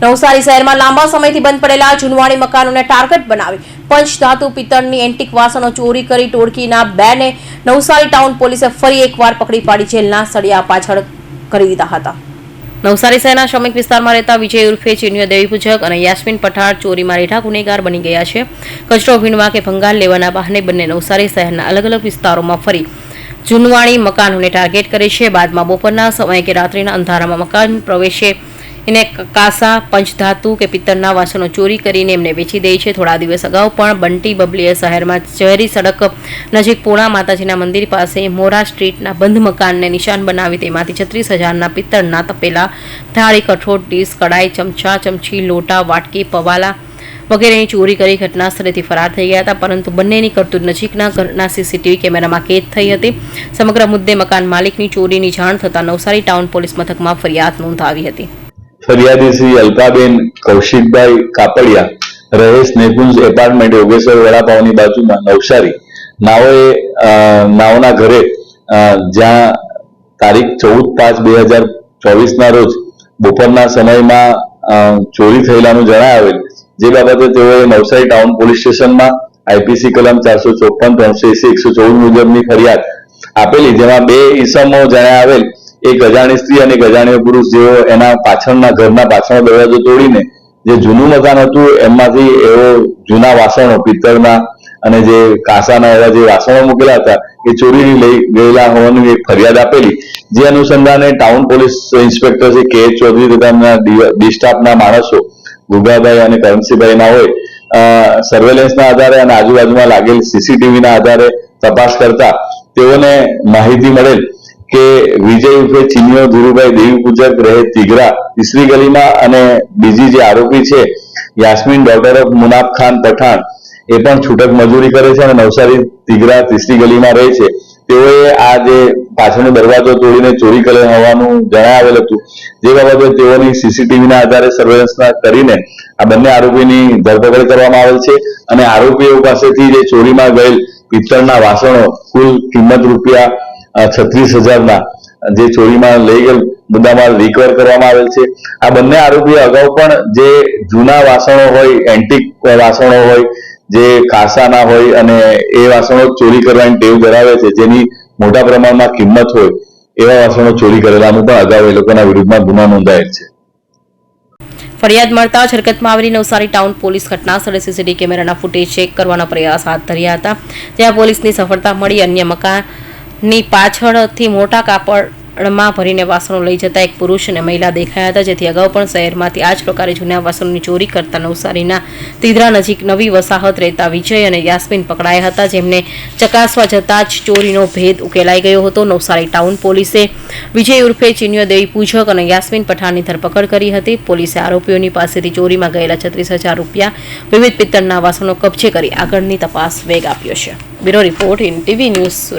નવસારી શહેરમાં લાંબા સમયથી બંધ પડેલા જૂનવાણી મકાનોને ટાર્ગેટ બનાવી પંચધાતુ પિત્તળની એન્ટિક વાસણો ચોરી કરી ટોળકીના 2 ને નવસારી ટાઉન પોલીસે ફરી એકવાર પકડી પાડી જેલના સળિયા પાછળ કરી દીધા હતા। નવસારી શહેરના શ્રમિક વિસ્તારમાં રહેતા વિજય ઉર્ફે ચીનિયો દેવી પૂજક અને યાસ્મીન પઠાણ ચોરીમાં રેઠા ગુનેગાર બની ગયા છે। કચરો વીણવા કે ભંગાર લેવાના બહાને બંને નવસારી શહેરના અલગ અલગ વિસ્તારોમાં ફરી જૂનવાણી મકાનોને ટાર્ગેટ કરે છે। બાદમાં બપોરના સમયે કે રાત્રિના અંધારામાં મકાન પ્રવેશે એને કાસા પંચધાતુ કે પિત્તળના વાસણો ચોરી કરીને એમને વેચી દે છે। થોડા દિવસ અગાઉ પણ બંટી બબલીએ શહેરમાં શહેરી સડક નજીક પૂર્ણા માતાજીના મંદિર પાસે મોરા સ્ટ્રીટના બંધ મકાનને નિશાન બનાવી તેમાંથી 36,000ના પિત્તળના તપેલા, થાળી, કઠોળ, ડીશ, કડાઈ, ચમચા, ચમચી, લોટા, વાટકી, પવાલા વગેરેની ચોરી કરી ઘટના સ્થળેથી ફરાર થઈ ગયા હતા। પરંતુ બંનેની કરતૂત નજીકના ઘરના સીસીટીવી કેમેરામાં કેદ થઈ હતી। સમગ્ર મુદ્દે મકાન માલિકની ચોરીની જાણ થતાં નવસારી ટાઉન પોલીસ મથકમાં ફરિયાદ નોંધાવી હતી। ફરિયાદી શ્રી અલકાબેન કૌશિકભાઈ કાપડિયા રહે સ્નેહકુંજ એપાર્ટમેન્ટ યોગેશ્વર વડાપાવની બાજુમાં નવસારી નાવના ઘરે જ્યાં તારીખ 14/5/2024ના રોજ બપોરના સમયમાં ચોરી થયેલાનું જણાવેલ, જે બાબતે તેઓએ નવસારી ટાઉન પોલીસ સ્ટેશનમાં આઈપીસી કલમ 454, 380, 114 મુજબની ફરિયાદ આપેલી, જેમાં 2 ઈસમો જણાવેલ, એક અજાણી સ્ત્રી અને એક અજાણ્યો પુરુષ, જેઓ એના પાછળના ઘરના પાછળનો દરવાજો તોડીને જે જૂનું મકાન હતું એમાંથી એવો જૂના વાસણો પિત્તળના અને જે કાંસાના એવા જે વાસણો મૂકેલા હતા એ ચોરીની લઈ ગયેલા હોવાની એક ફરિયાદ આપેલી। જે અનુસંધાને ટાઉન પોલીસ ઇન્સ્પેક્ટર શ્રી કે ચૌધરી તથા ડી સ્ટાફના માણસો ગુગાભાઈ અને કરમસિંહભાઈના હોય સર્વેલન્સના આધારે અને આજુબાજુમાં લાગેલ સીસીટીવીના આધારે તપાસ કરતા તેઓને માહિતી મળેલ કે વિજય ઉર્ફે ચીનિયો ધીરુભાઈ દેવી પૂજક રહે તિગરા તીસરી ગલીમાં અને બીજી જે આરોપી છે યાસ્મીન ડોટર ઓફ મુનાફ ખાન પઠાણ એ પણ છૂટક મજૂરી કરે છે અને નવસારી તિગરા તીસરી ગલીમાં રહે છે। તેઓએ આ જે પાછળનો દરવાજો તોડીને ચોરી કરેલ હોવાનું જણાવેલ હતું, જે બાબતે તેઓની સીસીટીવીના આધારે સર્વેલન્સના કરીને આ બંને આરોપીની ધરપકડ કરવામાં આવેલ છે અને આરોપીઓ પાસેથી જે ચોરીમાં ગયેલ પિત્તળના વાસણો કુલ કિંમત રૂપિયા 36,000ના જે ચોરીમાં લઈ ગયેલ મુદ્દામાલ રિકવર કરવામાં આવેલ છે। આ બંને આરોપીઓ અગાઉ પણ જે જૂના વાસણો હોય, એન્ટિક વાસણો હોય, જે કાંસાના હોય અને એ વાસણો ચોરી કરવાની ટેવ ધરાવે છે, જેની મોટા પ્રમાણમાં કિંમત હોય એવા વાસણો ચોરી કરેલાનું પણ અગાઉ એ લોકોના વિરુદ્ધમાં ગુનો નોંધાયેલ છે। ફરિયાદ મળતા જ હરકતમાં આવેલી નવસારી ટાઉન પોલીસ ઘટના સ્થળે સીસીટીવી કેમેરાના ફૂટેજ ચેક કરવાનો પ્રયાસ હાથ ધર્યા હતા, ત્યાં પોલીસની સફળતા મળી। અન્ય મકાનની પાછળથી મોટા કાપડમાં ભરીને વાસણો લઈ જતા એક પુરુષ અને મહિલા દેખાયા હતા, જેથી અગાઉ પણ શહેરમાંથી આ જ પ્રકારે જૂના વાસણોની ચોરી કરતા નવસારીના તિદ્રા નજીક નવી વસાહત રહેતા વિજય અને યાસ્મીન પકડાયા હતા, જેમને ચકાસવા જતા જ ચોરીનો ભેદ ઉકેલાઈ ગયો હતો। નવસારી ટાઉન પોલીસે વિજય ઉર્ફે ચીનિયો દેવી પૂજક અને યાસ્મીન પઠાણની ધરપકડ કરી હતી। પોલીસે આરોપીઓની પાસેથી ચોરીમાં ગયેલા 36,000 રૂપિયા, વિવિધ પિત્તળના વાસણો કબજે કરી આગળની તપાસ વેગ આપ્યો છે। Bureau report, in TV news.